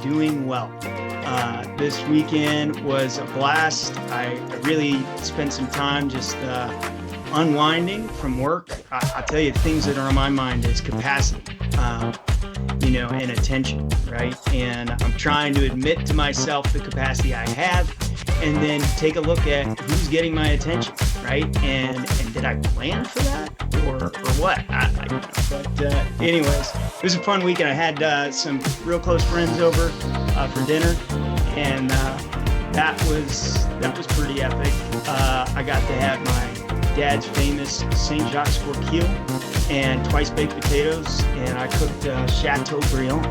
Doing well. This weekend was a blast. I really spent some time just unwinding from work. I'll tell you, things that are on my mind is capacity, and attention, right? And I'm trying to admit to myself the capacity I have, and then take a look at who's getting my attention, right? And did I plan for that or what? Anyways, it was a fun weekend. I had some real close friends over for dinner, and that was pretty epic. I got to have my dad's famous St. Jacques Scorquille and twice baked potatoes, and I cooked Chateaubriand.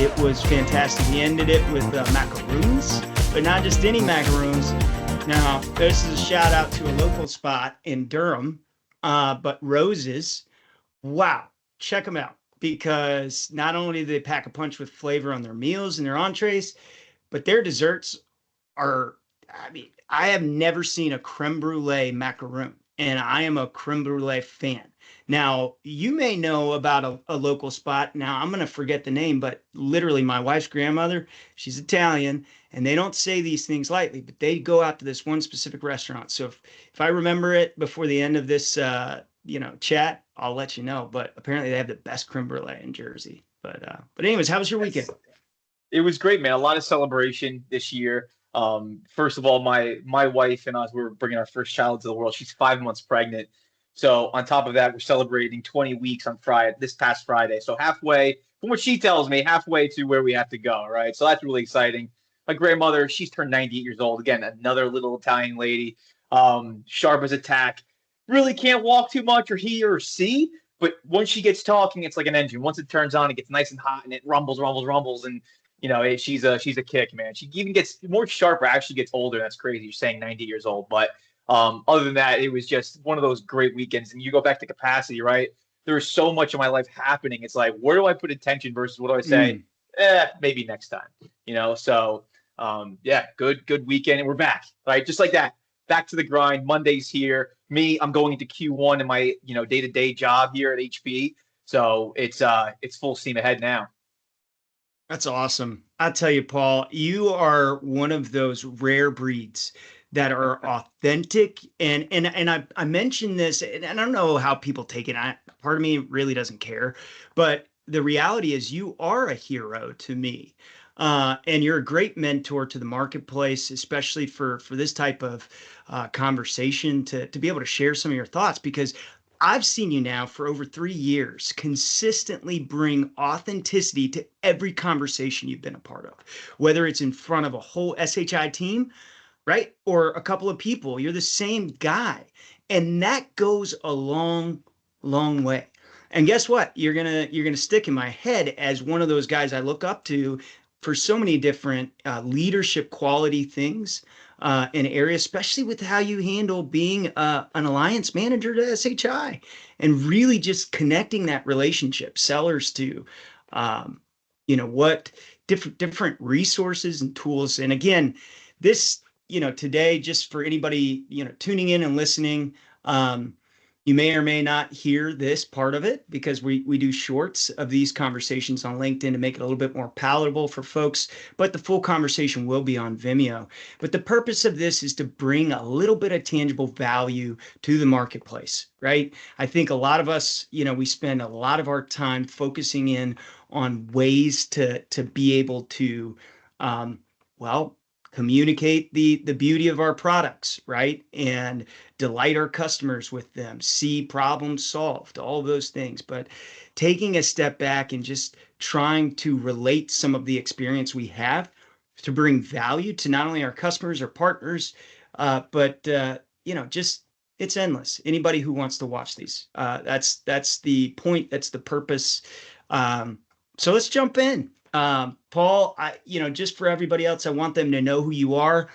It was fantastic. We ended it with macaroons, but not just any macaroons. Now, this is a shout out to a local spot in Durham, but Rose's. Wow, check them out, because not only do they pack a punch with flavor on their meals and their entrees, but their desserts are, I have never seen a creme brulee macaroon, and I am a creme brulee fan. Now, you may know about a local spot. Now, I'm going to forget the name, but literally my wife's grandmother, she's Italian, and they don't say these things lightly, but they go out to this one specific restaurant. So if I remember it before the end of this, chat, I'll let you know. But apparently they have the best creme brulee in Jersey. But anyways, how was your weekend? It was great, man. A lot of celebration this year. First of all, my wife and us, we're bringing our first child into the world. She's 5 months pregnant. So on top of that, we're celebrating 20 weeks on this past Friday. So halfway, from what she tells me, halfway to where we have to go, right? So that's really exciting. My grandmother, she's turned 98 years old. Again, another little Italian lady, sharp as a tack. Really can't walk too much or hear or see, but once she gets talking, it's like an engine. Once it turns on, it gets nice and hot, and it rumbles, and she's a kick, man. She even gets more sharper, actually gets older. That's crazy. You're saying 90 years old, but other than that, it was just one of those great weekends. And you go back to capacity, right? There was so much of my life happening. It's like, where do I put attention versus what do I say? Maybe next time, So good weekend, and we're back, right? Just like that, back to the grind. Monday's here. I'm going into Q1 in my day-to-day job here at HPE. So it's full steam ahead now. That's awesome. I tell you, Paul, you are one of those rare breeds that are authentic. And I mentioned this, and I don't know how people take it. Part of me really doesn't care, but the reality is you are a hero to me. And you're a great mentor to the marketplace, especially for this type of conversation, to be able to share some of your thoughts, because I've seen you now for over 3 years consistently bring authenticity to every conversation you've been a part of, whether it's in front of a whole SHI team, right? Or a couple of people. You're the same guy. And that goes a long, long way. And guess what? You're gonna stick in my head as one of those guys I look up to for so many different leadership quality things in areas, especially with how you handle being an alliance manager to SHI, and really just connecting that relationship, sellers to, what different resources and tools. And again, this, today, just for anybody, tuning in and listening, you may or may not hear this part of it, because we do shorts of these conversations on LinkedIn to make it a little bit more palatable for folks, but the full conversation will be on Vimeo. But the purpose of this is to bring a little bit of tangible value to the marketplace, right? I think a lot of us, we spend a lot of our time focusing in on ways to be able to, communicate the beauty of our products, right? And delight our customers with them, see problems solved, all of those things. But taking a step back and just trying to relate some of the experience we have to bring value to not only our customers or partners, but just it's endless. Anybody who wants to watch these, that's the point. That's the purpose. So let's jump in. Paul, just for everybody else, I want them to know who you are.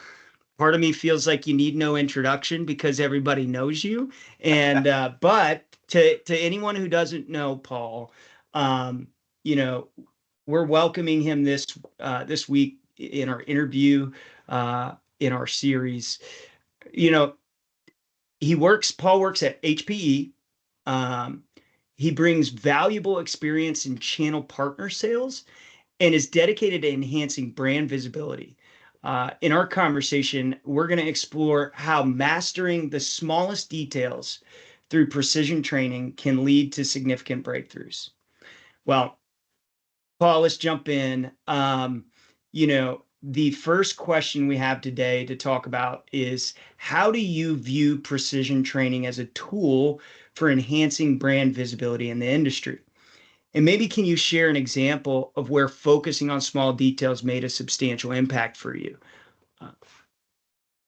Part of me feels like you need no introduction because everybody knows you. And, but to anyone who doesn't know Paul, we're welcoming him this week in our interview, in our series. He Paul works at HPE. Um, he brings valuable experience in channel partner sales and is dedicated to enhancing brand visibility. In our conversation, we're going to explore how mastering the smallest details through precision training can lead to significant breakthroughs. Well, Paul, let's jump in. The first question we have today to talk about is how do you view precision training as a tool for enhancing brand visibility in the industry? And maybe can you share an example of where focusing on small details made a substantial impact for you? Uh,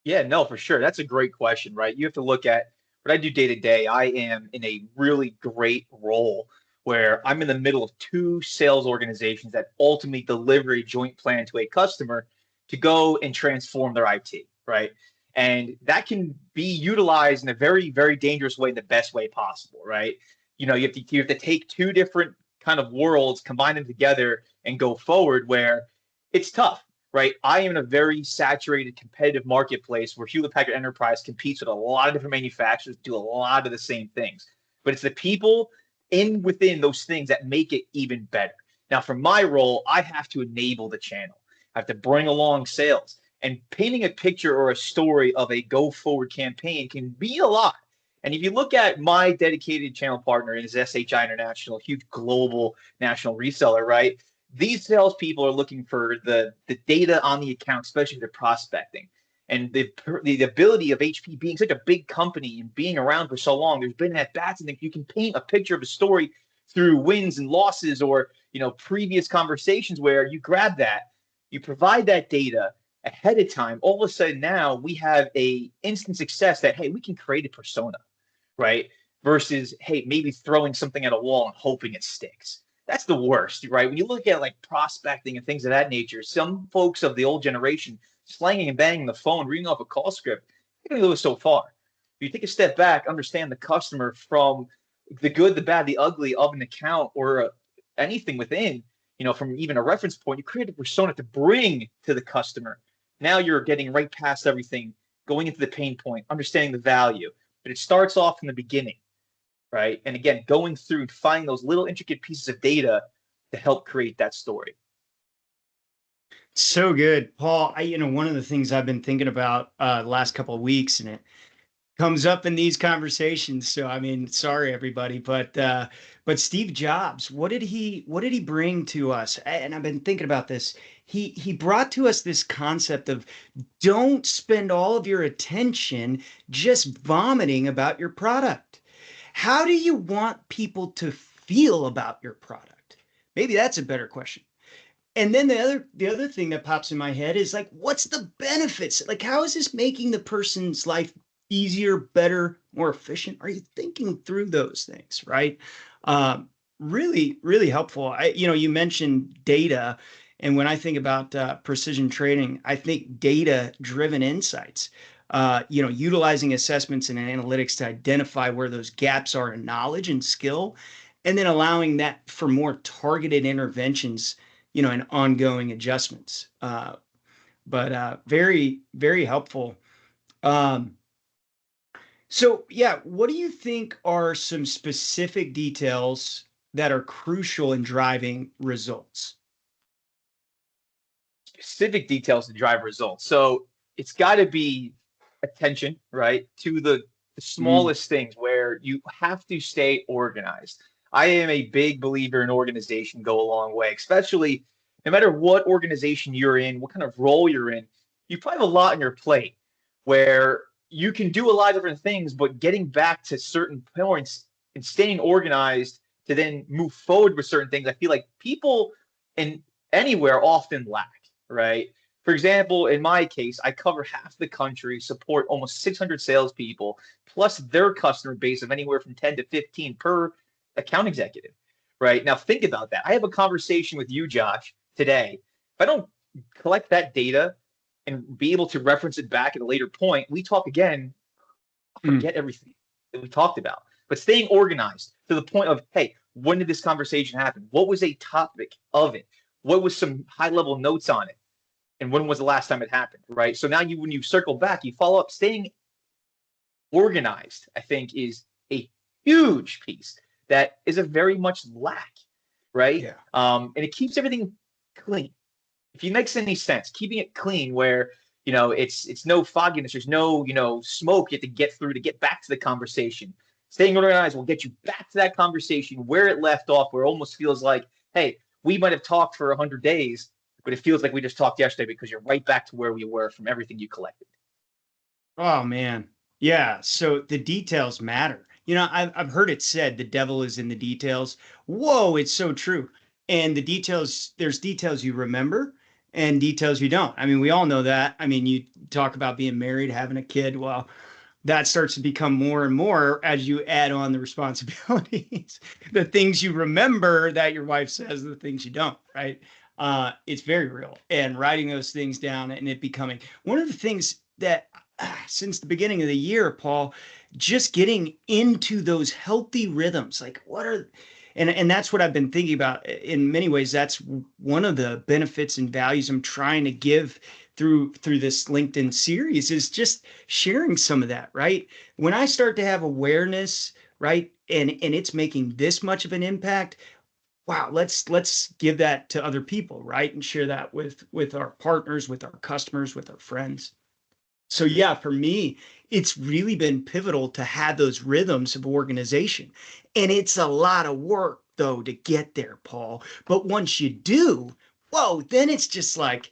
Yeah, no, for sure. That's a great question, right? You have to look at what I do day to day. I am in a really great role where I'm in the middle of two sales organizations that ultimately deliver a joint plan to a customer to go and transform their IT, right? And that can be utilized in a very, very dangerous way, in the best way possible, right? You have to take two different kind of worlds, combine them together, and go forward where it's tough, right? I am in a very saturated, competitive marketplace where Hewlett Packard Enterprise competes with a lot of different manufacturers, do a lot of the same things. But it's the people in within those things that make it even better. Now, for my role, I have to enable the channel. I have to bring along sales. And painting a picture or a story of a go forward campaign can be a lot. And if you look at my dedicated channel partner is SHI International, huge global national reseller, right? These salespeople are looking for the data on the account, especially if they're prospecting. And the ability of HP being such a big company and being around for so long, there's been at bats and you can paint a picture of a story through wins and losses or previous conversations where you grab that, you provide that data ahead of time. All of a sudden now we have a instant success that hey, we can create a persona, right? Versus hey, maybe throwing something at a wall and hoping it sticks. That's the worst, right? When you look at like prospecting and things of that nature, some folks of the old generation slanging and banging the phone, reading off a call script, they're going to go so far. If you take a step back, understand the customer from the good, the bad, the ugly of an account or anything within, from even a reference point, you create a persona to bring to the customer. Now you're getting right past everything, going into the pain point, understanding the value. But it starts off from the beginning, right? And again, going through and finding those little intricate pieces of data to help create that story. So good, Paul. One of the things I've been thinking about the last couple of weeks, and it comes up in these conversations. So I mean, sorry everybody, but Steve Jobs, what did he bring to us? And I've been thinking about this. He brought to us this concept of don't spend all of your attention just vomiting about your product. How do you want people to feel about your product? Maybe that's a better question. And then the other thing that pops in my head is like, what's the benefits? Like, how is this making the person's life easier, better, more efficient? Are you thinking through those things, right? Really, really helpful. You mentioned data, and when I think about precision training, I think data-driven insights. Utilizing assessments and analytics to identify where those gaps are in knowledge and skill, and then allowing that for more targeted interventions and ongoing adjustments. But very, very helpful. Um, so yeah, what do you think are some specific details that are crucial in driving results? Specific details to drive results. So it's got to be attention, right, to the Mm, smallest things where you have to stay organized. I am a big believer in organization go a long way, especially no matter what organization you're in, what kind of role you're in, you probably have a lot on your plate where you can do a lot of different things, but getting back to certain points and staying organized to then move forward with certain things, I feel like people in anywhere often lack, right? For example, in my case, I cover half the country, support almost 600 salespeople, plus their customer base of anywhere from 10 to 15 per account executive, right? Now, think about that. I have a conversation with you, Josh, today. If I don't collect that data and be able to reference it back at a later point, we talk again, I'll mm. forget everything that we talked about. But staying organized to the point of, hey, when did this conversation happen? What was a topic of it? What was some high level notes on it? And when was the last time it happened, right? So now when you circle back, you follow up, staying organized, I think, is a huge piece that is a very much lack, right? Yeah. And it keeps everything clean. If it makes any sense, keeping it clean where it's no fogginess, there's no smoke you have to get through to get back to the conversation. Staying organized will get you back to that conversation where it left off, where it almost feels like, hey, we might have talked for 100 days, but it feels like we just talked yesterday because you're right back to where we were from everything you collected. Oh man. Yeah. So the details matter. I've heard it said the devil is in the details. Whoa, it's so true. And the details, there's details you remember and details you don't. I mean, we all know that. I mean, you talk about being married, having a kid. Well, that starts to become more and more as you add on the responsibilities, the things you remember that your wife says, the things you don't, right? It's very real. And writing those things down and it becoming one of the things that since the beginning of the year, Paul, just getting into those healthy rhythms, like and that's what I've been thinking about in many ways. That's one of the benefits and values I'm trying to give through this LinkedIn series is just sharing some of that, right? When I start to have awareness, right, and it's making this much of an impact, wow, let's give that to other people, right? And share that with our partners, with our customers, with our friends. So yeah, for me, it's really been pivotal to have those rhythms of organization. And it's a lot of work though to get there, Paul. But once you do, whoa, then it's just like,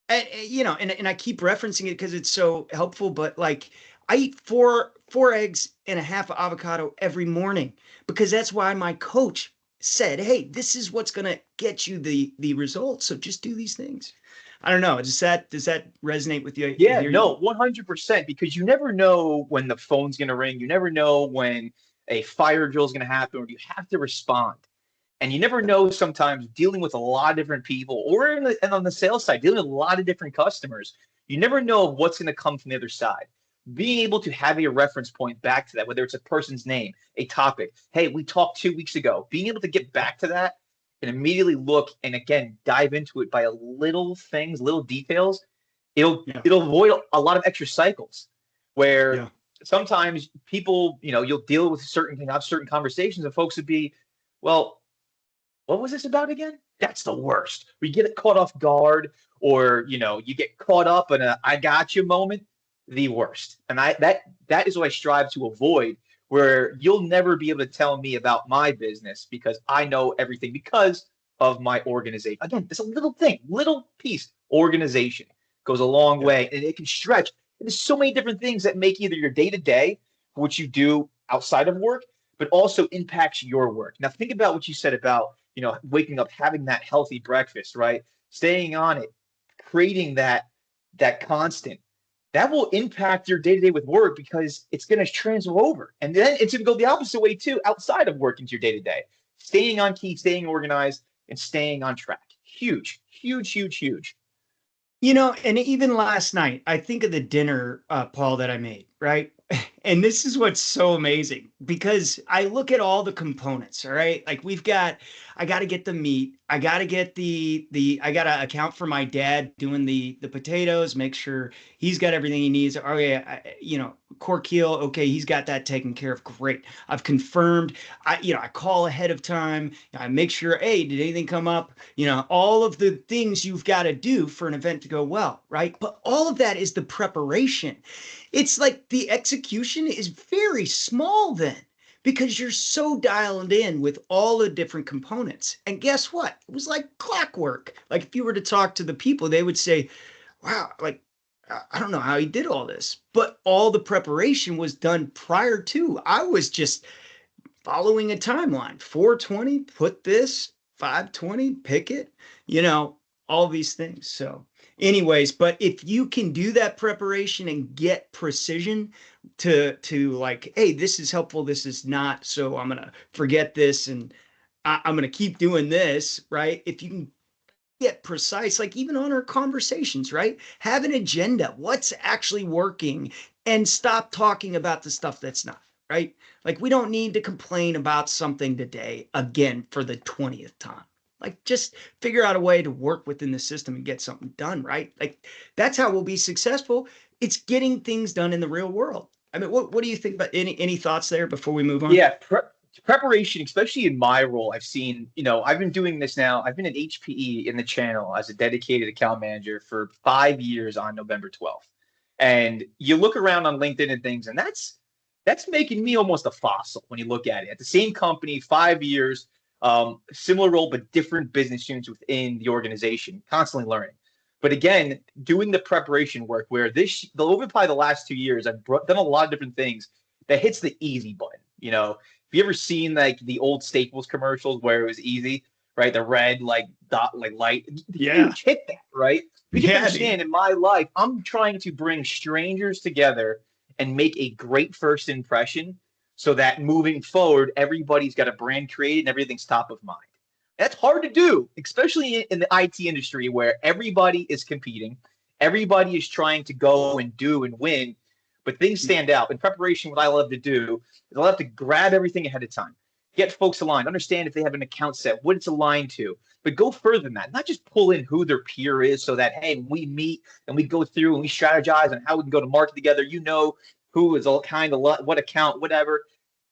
and I keep referencing it because it's so helpful, but like I eat four eggs and a half of avocado every morning because that's why my coach said, hey, this is what's going to get you the results. So just do these things. I don't know. Does that resonate with you? Yeah, Here you no, 100%, because you never know when the phone's going to ring. You never know when a fire drill is going to happen or you have to respond. And you never know sometimes dealing with a lot of different people or and on the sales side, dealing with a lot of different customers. You never know what's going to come from the other side. Being able to have a reference point back to that, whether it's a person's name, a topic. Hey, we talked 2 weeks ago. Being able to get back to that and immediately look and again dive into it by a little things, little details, yeah it'll avoid a lot of extra cycles where yeah sometimes people, you'll deal with have certain conversations and folks would be, well, what was this about again? That's the worst. We get caught off guard, or you get caught up in a "I got you" moment. The worst, and that is what I strive to avoid. Where you'll never be able to tell me about my business because I know everything because of my organization. Again, it's a little thing, little piece. Organization goes a long yeah way, and it can stretch. And there's so many different things that make either your day to day, what you do outside of work, but also impacts your work. Now, think about what you said about waking up, having that healthy breakfast, right? Staying on it, creating that constant. That will impact your day to day with work because it's going to transfer over, and then it's going to go the opposite way too, outside of work into your day to day. Staying on key, staying organized, and staying on track. Huge, huge, huge, huge. And even last night, I think of the dinner, Paul, that I made, right? And this is what's so amazing because I look at all the components, all right? Like I got to get the meat. I got to get I got to account for my dad doing the potatoes, make sure he's got everything he needs. Oh yeah, cork keel. Okay, he's got that taken care of. Great. I've confirmed. I call ahead of time. I make sure, hey, did anything come up? All of the things you've got to do for an event to go well, right? But all of that is the preparation. It's like the execution is very small then because you're so dialed in with all the different components. And guess what? It was like clockwork. Like if you were to talk to the people, they would say, wow, like, I don't know how he did all this, but all the preparation was done prior to. I was just following a timeline. 4:20, put this, 5:20, pick it, all these things. So, anyways, but if you can do that preparation and get precision to like, hey, this is helpful, this is not, so I'm gonna forget this and I'm gonna keep doing this, right? If you can get precise, like even on our conversations, right? Have an agenda. What's actually working and stop talking about the stuff that's not, right? Like we don't need to complain about something today again for the 20th time. Like just figure out a way to work within the system and get something done, right? Like that's how we'll be successful. It's getting things done in the real world. I mean, what do you think about any thoughts there before we move on? Yeah, preparation, especially in my role, I've seen, I've been doing this now. I've been at HPE in the channel as a dedicated account manager for 5 years on November 12th. And you look around on LinkedIn and things, and that's making me almost a fossil when you look at it. At the same company, 5 years, similar role, but different business units within the organization, constantly learning. But again, doing the preparation work where over probably the last 2 years, I've done a lot of different things that hits the easy button. Have you ever seen like the old Staples commercials where it was easy, right? The red like dot like light. Yeah. You hit that, right? You can Yeah, understand in my life, I'm trying to bring strangers together and make a great first impression so that moving forward, everybody's got a brand created and everything's top of mind. That's hard to do, especially in the IT industry where everybody is competing. Everybody is trying to go and do and win, but things stand out. In preparation, what I love to do is I love to grab everything ahead of time, get folks aligned, understand if they have an account set, what it's aligned to, but go further than that. Not just pull in who their peer is so that, hey, when we meet and we go through and we strategize on how we can go to market together, who is all kind of what account, whatever.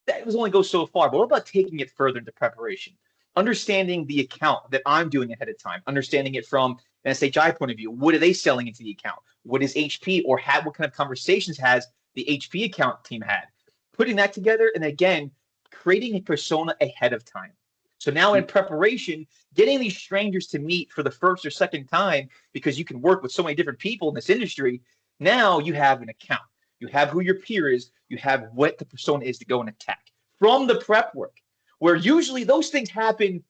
That was only go so far. But what about taking it further into preparation? Understanding the account that I'm doing ahead of time, understanding it from an SHI point of view. What are they selling into the account? What is HP or what kind of conversations has the HP account team had? Putting that together and again, creating a persona ahead of time. So now in preparation, getting these strangers to meet for the first or second time because you can work with so many different people in this industry. Now you have an account. You have who your peer is. You have what the persona is to go and attack from the prep work, where usually those things happen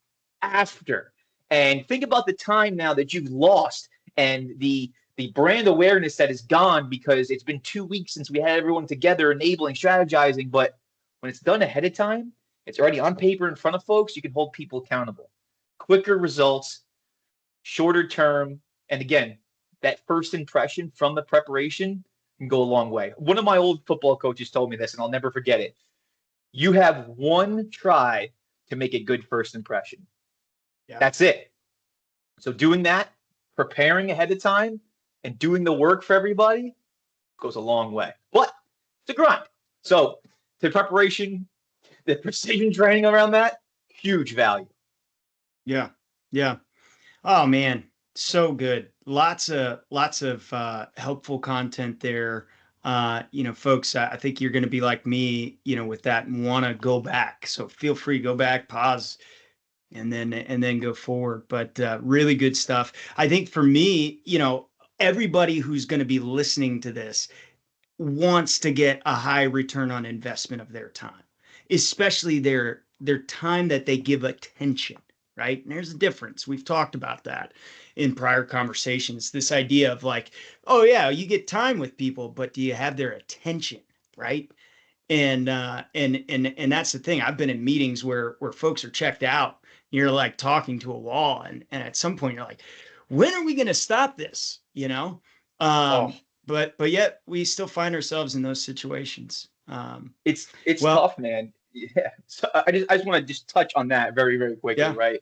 after. And think about the time now that you've lost and the brand awareness that is gone because it's been 2 weeks since we had everyone together enabling, strategizing. But when it's done ahead of time, it's already on paper in front of folks, you can hold people accountable. Quicker results, shorter term. And again, that first impression from the preparation can go a long way. One of my old football coaches told me this, and I'll never forget it. You have one try to make a good first impression. Yeah. That's it. So doing that, preparing ahead of time, and doing the work for everybody goes a long way. But it's a grind. So the preparation, the precision training around that, huge value. Yeah. Yeah. Oh man, so good. Lots of helpful content there. Folks, I think you're going to be like me, with that and want to go back. So feel free, go back, pause, and then go forward. But really good stuff. I think for me, everybody who's going to be listening to this wants to get a high return on investment of their time, especially their time that they give attention, right? And there's a difference. We've talked about that in prior conversations, this idea of like, oh yeah, you get time with people, but do you have their attention, right? And that's the thing. I've been in meetings where folks are checked out. You're like talking to a wall, and at some point you're like, when are we going to stop this? But yet we still find ourselves in those situations. It's tough, man. Yeah. So I just want to just touch on that very, very quickly, yeah. Right?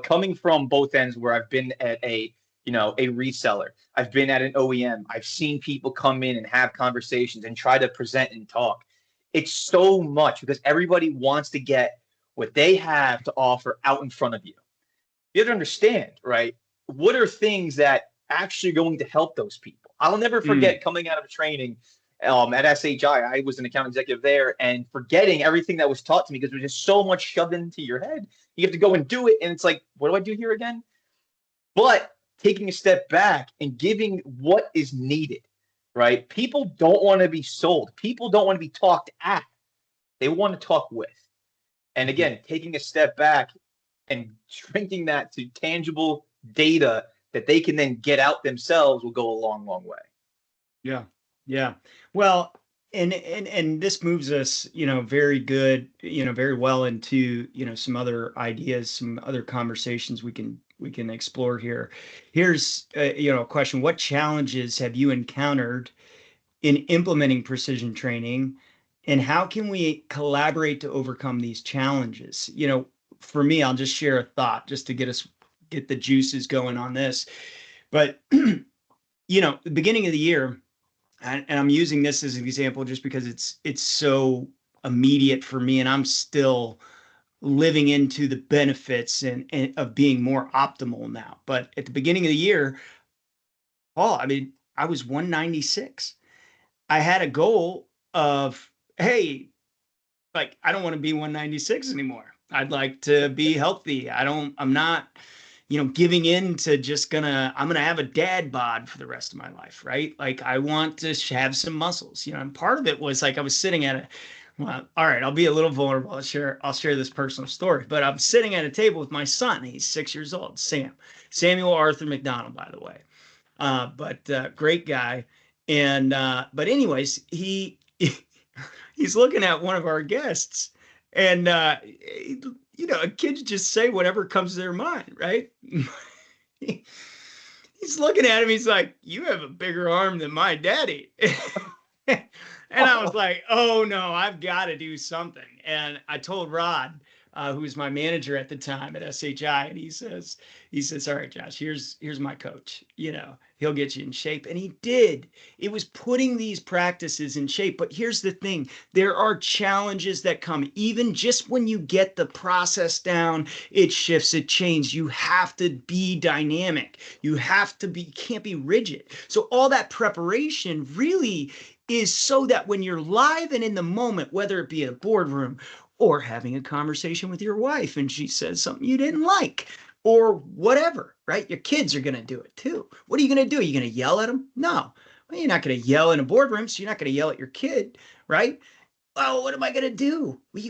Coming from both ends where I've been at a reseller, I've been at an OEM, I've seen people come in and have conversations and try to present and talk. It's so much because everybody wants to get what they have to offer out in front of you. You have to understand, right? What are things that actually going to help those people? I'll never forget coming out of training at SHI. I was an account executive there and forgetting everything that was taught to me because there's just so much shoved into your head. You have to go and do it. And it's like, what do I do here again? But taking a step back and giving what is needed, right? People don't want to be sold. People don't want to be talked at. They want to talk with. And again, taking a step back and shrinking that to tangible data that they can then get out themselves will go a long, long way. Yeah. Yeah. Well, and this moves us, very good, very well into, some other ideas, some other conversations we can explore here. Here's, a question. What challenges have you encountered in implementing precision training, and how can we collaborate to overcome these challenges? For me, I'll just share a thought just to get the juices going on this. But, the beginning of the year, and I'm using this as an example just because it's so immediate for me, and I'm still living into the benefits and of being more optimal now. But at the beginning of the year, I mean, I was 196. I had a goal of, hey, like, I don't want to be 196 anymore. I'd like to be healthy. I'm not, giving in to I'm gonna have a dad bod for the rest of my life, right? Like, I want to have some muscles, and part of it was like, I was sitting at well, all right, I'll be a little vulnerable. I'll share this personal story, but I'm sitting at a table with my son. He's 6 years old, Samuel Arthur McDonald, by the way. But great guy. And but anyways, he's looking at one of our guests, and kids just say whatever comes to their mind, right? He's looking at him. He's like, "You have a bigger arm than my daddy." And I was like, "Oh no, I've got to do something." And I told Rod, who was my manager at the time at SHI, and he says, "All right, Josh, here's my coach. He'll get you in shape." And he did. It was putting these practices in shape. But here's the thing: there are challenges that come. Even just when you get the process down, it shifts, it changes. You have to be dynamic. Can't be rigid. So all that preparation really is so that when you're live and in the moment, whether it be a boardroom or having a conversation with your wife and she says something you didn't like or whatever, right? Your kids are going to do it too. What are you going to do? Are you going to yell at them? No. Well, you're not going to yell in a boardroom, so you're not going to yell at your kid, right? Oh, what am I going to do? Well,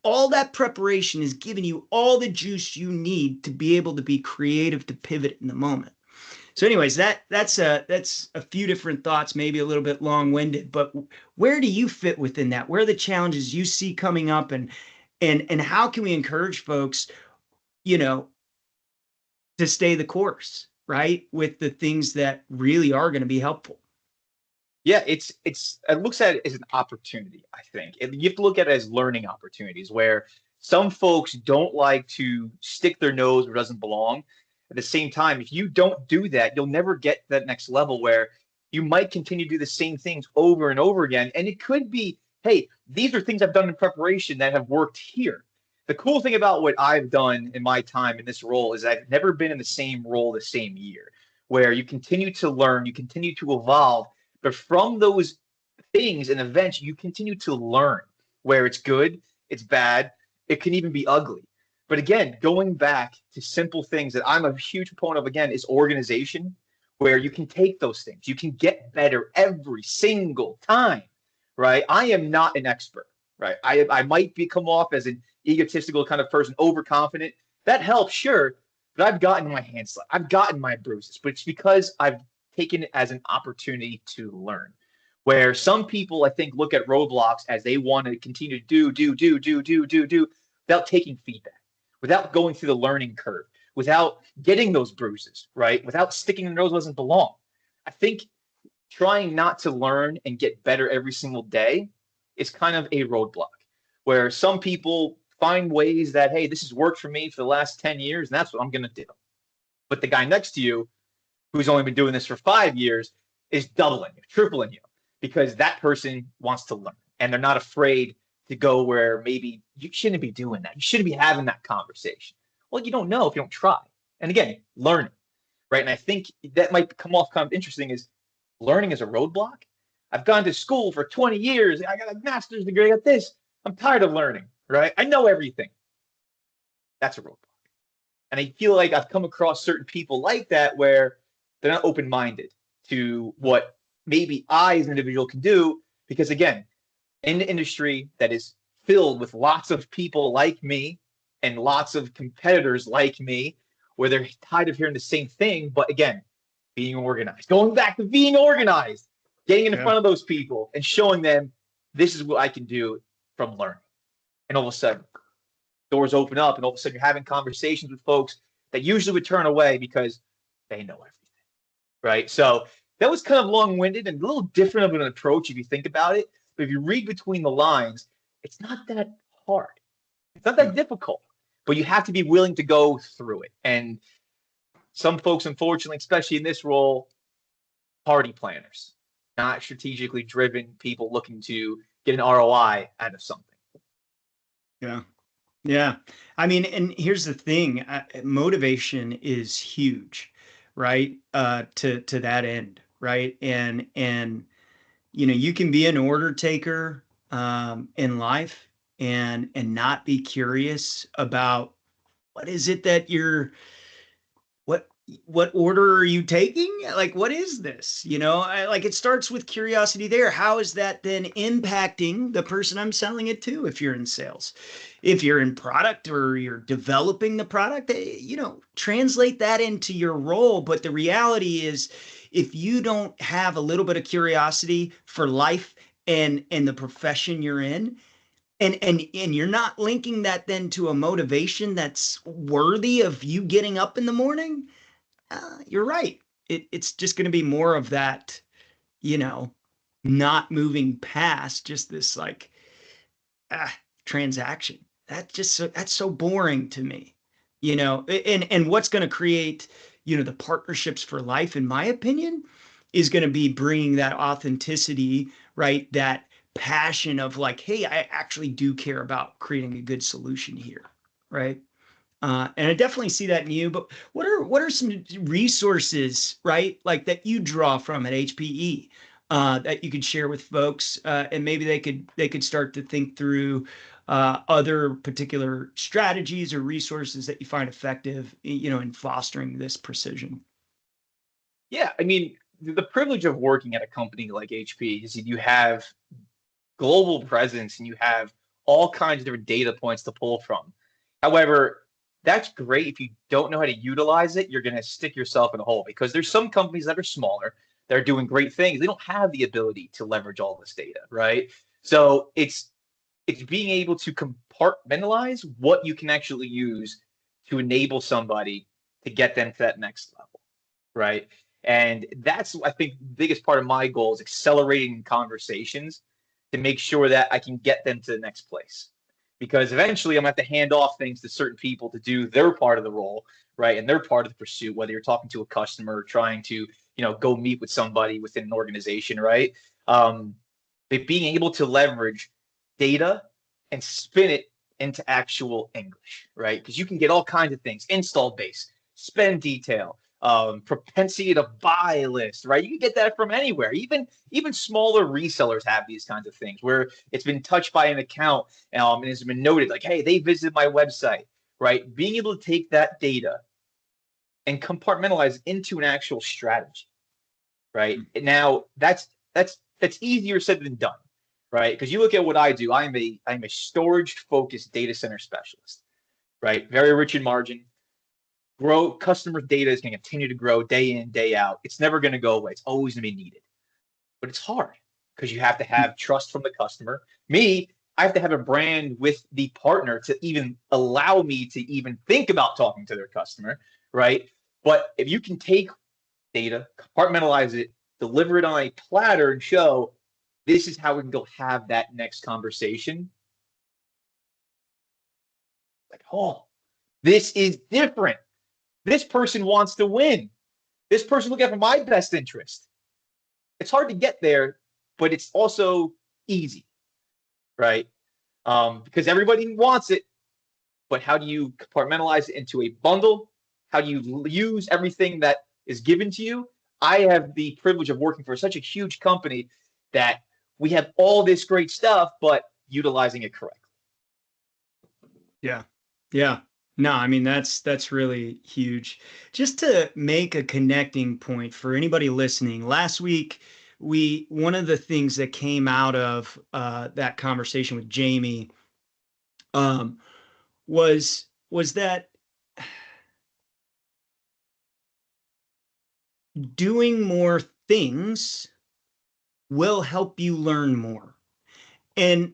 all that preparation is giving you all the juice you need to be able to be creative, to pivot in the moment. So anyways, that's a few different thoughts, maybe a little bit long-winded, but where do you fit within that? Where are the challenges you see coming up, and how can we encourage folks, to stay the course, right? With the things that really are going to be helpful. Yeah, it looks at it as an opportunity, I think. You have to look at it as learning opportunities where some folks don't like to stick their nose where it doesn't belong. At the same time, if you don't do that, you'll never get to that next level where you might continue to do the same things over and over again. And it could be, hey, these are things I've done in preparation that have worked here. The cool thing about what I've done in my time in this role is I've never been in the same role the same year, where you continue to learn, you continue to evolve, but from those things and events, you continue to learn where it's good, it's bad, it can even be ugly. But again, going back to simple things that I'm a huge proponent of, again, is organization, where you can take those things. You can get better every single time, right? I am not an expert, right? I might come off as an egotistical kind of person, overconfident. That helps, sure, but I've gotten my hands slapped. I've gotten my bruises, but it's because I've taken it as an opportunity to learn. Where some people, I think, look at roadblocks as they want to continue to do without taking feedback, without going through the learning curve, without getting those bruises, right? Without sticking their nose doesn't belong. I think trying not to learn and get better every single day is kind of a roadblock, where some people find ways that, hey, this has worked for me for the last 10 years, and that's what I'm going to do. But the guy next to you, who's only been doing this for 5 years, is doubling you, tripling you, because that person wants to learn, and they're not afraid to go where maybe you shouldn't be doing that. You shouldn't be having that conversation. Well, you don't know if you don't try. And again, learning, right? And I think that might come off kind of interesting, is learning is a roadblock. I've gone to school for 20 years. I got a master's degree, I got this. I'm tired of learning, right? I know everything. That's a roadblock. And I feel like I've come across certain people like that where they're not open-minded to what maybe I as an individual can do, because again, in the industry that is filled with lots of people like me and lots of competitors like me, where they're tired of hearing the same thing, but again, being organized, going back to being organized, getting in front of those people and showing them this is what I can do from learning. And all of a sudden, doors open up, and all of a sudden you're having conversations with folks that usually would turn away because they know everything, right? So that was kind of long-winded and a little different of an approach if you think about it. But if you read between the lines, it's not that hard. It's not that difficult, but you have to be willing to go through it. And some folks, unfortunately, especially in this role, party planners. not strategically driven people looking to get an ROI out of something. Yeah. Yeah. I mean, and here's the thing, motivation is huge, right? To that end, right? And you can be an order taker in life and not be curious about what is it that what what order are you taking? Like, what is this? Like it starts with curiosity there. How is that then impacting the person I'm selling it to? If you're in sales, if you're in product or you're developing the product, translate that into your role. But the reality is, if you don't have a little bit of curiosity for life and the profession you're in, and you're not linking that then to a motivation that's worthy of you getting up in the morning, you're right. It's just going to be more of that, you know, not moving past just this like transaction. That's so boring to me, and what's going to create, the partnerships for life, in my opinion, is going to be bringing that authenticity, right? That passion of like, hey, I actually do care about creating a good solution here, right? And I definitely see that in you. But what are some resources, right, like that you draw from at HPE that you could share with folks, and maybe they could start to think through other particular strategies or resources that you find effective, in fostering this precision. Yeah, I mean, the privilege of working at a company like HP is that you have global presence and you have all kinds of different data points to pull from. However, that's great. If you don't know how to utilize it, you're going to stick yourself in a hole, because there's some companies that are smaller, they're doing great things. They don't have the ability to leverage all this data, right? So it's being able to compartmentalize what you can actually use to enable somebody to get them to that next level, right? And that's, I think, the biggest part of my goal is accelerating conversations to make sure that I can get them to the next place. Because eventually I'm going to have to hand off things to certain people to do their part of the role, right? And their part of the pursuit, whether you're talking to a customer or trying to, go meet with somebody within an organization, right? But being able to leverage data and spin it into actual English, right? Because you can get all kinds of things: install base, spend detail, propensity to buy list, right? You can get that from anywhere. Even smaller resellers have these kinds of things where it's been touched by an account, and it's been noted like, hey, they visited my website, right? Being able to take that data and compartmentalize into an actual strategy, right? Now that's easier said than done, right? Because you look at what I do. I'm a storage focused data center specialist, right? Very rich in margin. Grow customer data is going to continue to grow day in, day out. It's never going to go away. It's always going to be needed. But it's hard because you have to have trust from the customer. Me, I have to have a brand with the partner to even allow me to even think about talking to their customer, right? But if you can take data, compartmentalize it, deliver it on a platter, and show this is how we can go have that next conversation. Like, oh, this is different. This person wants to win. This person looking out for my best interest. It's hard to get there, but it's also easy, right? Because everybody wants it, but how do you compartmentalize it into a bundle? How do you use everything that is given to you? I have the privilege of working for such a huge company that we have all this great stuff, but utilizing it correctly. Yeah. Yeah. No, I mean that's really huge. Just to make a connecting point for anybody listening, last week one of the things that came out of that conversation with Jamie um, was that doing more things will help you learn more. And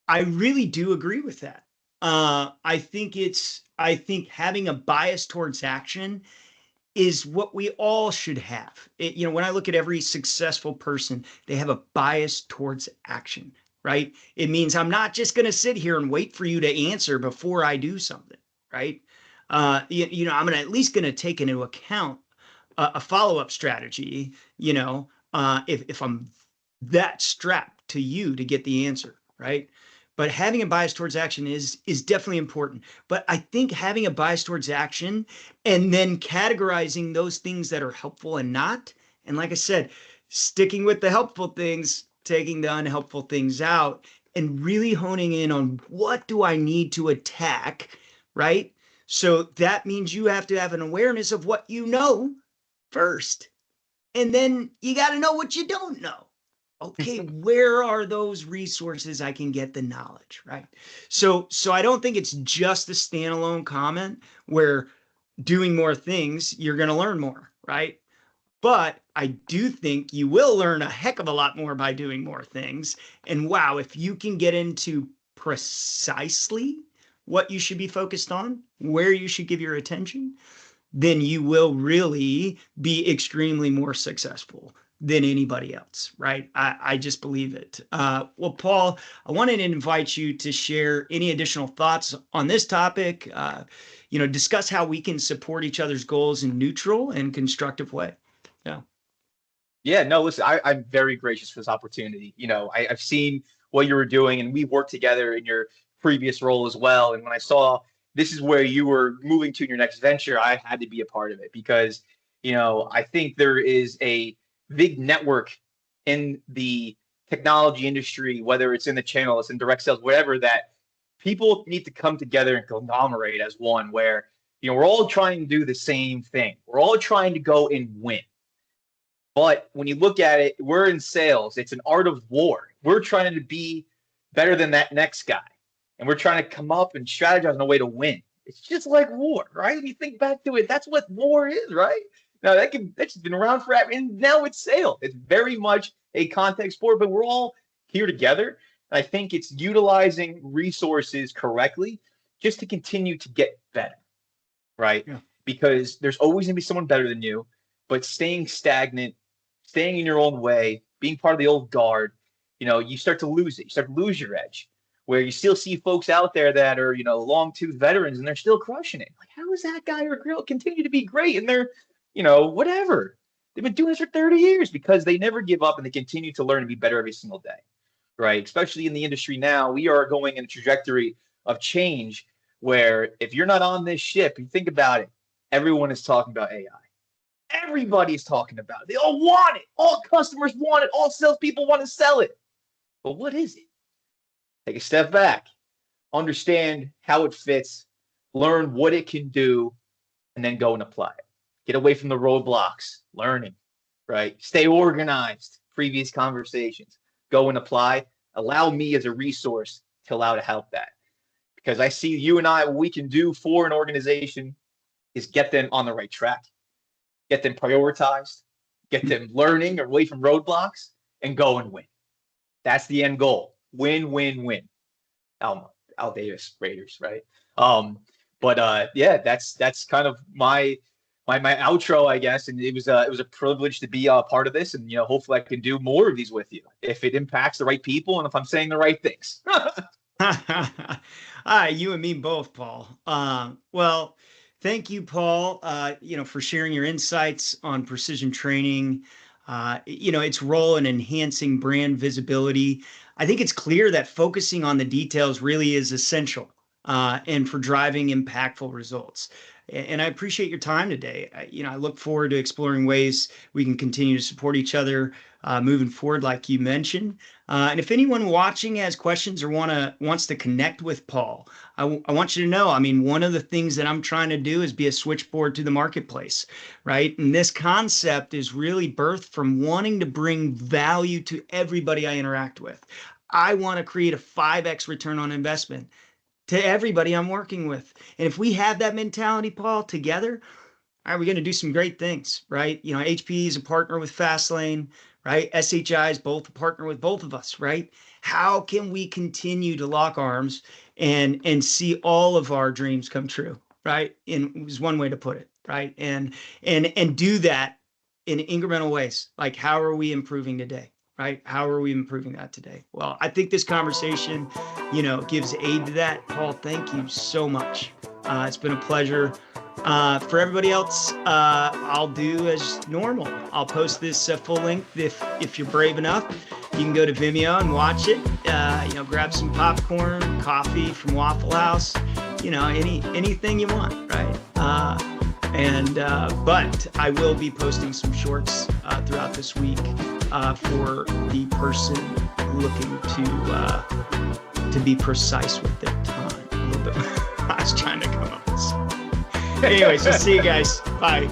I really do agree with that. I think having a bias towards action is what we all should have. When I look at every successful person, they have a bias towards action, right? It means I'm not just going to sit here and wait for you to answer before I do something, right? I'm at least going to take into account a follow-up strategy, if I'm that strapped to you to get the answer, right? But having a bias towards action is definitely important. But I think having a bias towards action and then categorizing those things that are helpful and not, and like I said, sticking with the helpful things, taking the unhelpful things out, and really honing in on what do I need to attack, right? So that means you have to have an awareness of what you know first. And then you got to know what you don't know. Okay, where are those resources I can get the knowledge, right? So I don't think it's just a standalone comment where doing more things, you're going to learn more, right? But I do think you will learn a heck of a lot more by doing more things. And wow, if you can get into precisely what you should be focused on, where you should give your attention, then you will really be extremely more successful than anybody else, right? I just believe it. Well, Paul, I wanted to invite you to share any additional thoughts on this topic, discuss how we can support each other's goals in neutral and constructive way. Yeah. Yeah, no, listen, I'm very gracious for this opportunity. I've seen what you were doing, and we worked together in your previous role as well. And when I saw this is where you were moving to in your next venture, I had to be a part of it because, I think there is a big network in the technology industry, whether it's in the channel, it's in direct sales, whatever, that people need to come together and conglomerate as one where, we're all trying to do the same thing. We're all trying to go and win. But when you look at it, we're in sales. It's an art of war. We're trying to be better than that next guy. And we're trying to come up and strategize on a way to win. It's just like war, right? When you think back to it, that's what war is, right? Now that's been around forever, and now it's sales. It's very much a contact sport, but we're all here together. And I think it's utilizing resources correctly just to continue to get better, right? Yeah. Because there's always going to be someone better than you, but staying stagnant, staying in your own way, being part of the old guard, you start to lose it. You start to lose your edge. Where you still see folks out there that are, long tooth veterans and they're still crushing it. Like, how is that guy or girl continue to be great? And they're, whatever. They've been doing this for 30 years because they never give up and they continue to learn and be better every single day, right? Especially in the industry now, we are going in a trajectory of change where if you're not on this ship, you think about it, everyone is talking about AI. Everybody's talking about it. They all want it. All customers want it. All salespeople want to sell it. But what is it? Take a step back, understand how it fits, learn what it can do, and then go and apply it. Get away from the roadblocks, learning, right? Stay organized, previous conversations. Go and apply. Allow me as a resource to allow to help that. Because I see you and I, what we can do for an organization is get them on the right track, get them prioritized, get them learning away from roadblocks, and go and win. That's the end goal. Win, win, win. Al Davis Raiders, right? That's kind of my outro, I guess. And it was a privilege to be a part of this, and hopefully I can do more of these with you if it impacts the right people and if I'm saying the right things. You and me both, Paul. Well, thank you, Paul. For sharing your insights on precision training. Its role in enhancing brand visibility. I think it's clear that focusing on the details really is essential and for driving impactful results. And I appreciate your time today. I look forward to exploring ways we can continue to support each other moving forward, like you mentioned. And if anyone watching has questions or wants to connect with Paul, I want you to know, one of the things that I'm trying to do is be a switchboard to the marketplace, right? And this concept is really birthed from wanting to bring value to everybody I interact with. I want to create a 5x return on investment to everybody I'm working with. And if we have that mentality, Paul, together, all right, we're going to do some great things, right? HPE is a partner with Fastlane, right? SHI is both a partner with both of us, right? How can we continue to lock arms and see all of our dreams come true, right? And is one way to put it, right? And do that in incremental ways. Like, how are we improving today? Right? How are we improving that today? Well, I think this conversation, gives aid to that. Paul, thank you so much. It's been a pleasure. For everybody else, I'll do as normal. I'll post this full length if you're brave enough. you can go to Vimeo and watch it. Grab some popcorn, coffee from Waffle House, anything you want, right? But I will be posting some shorts throughout this week for the person looking to be precise with their time a little bit. I was trying to come up with something. Anyways, we'll see you guys. Bye.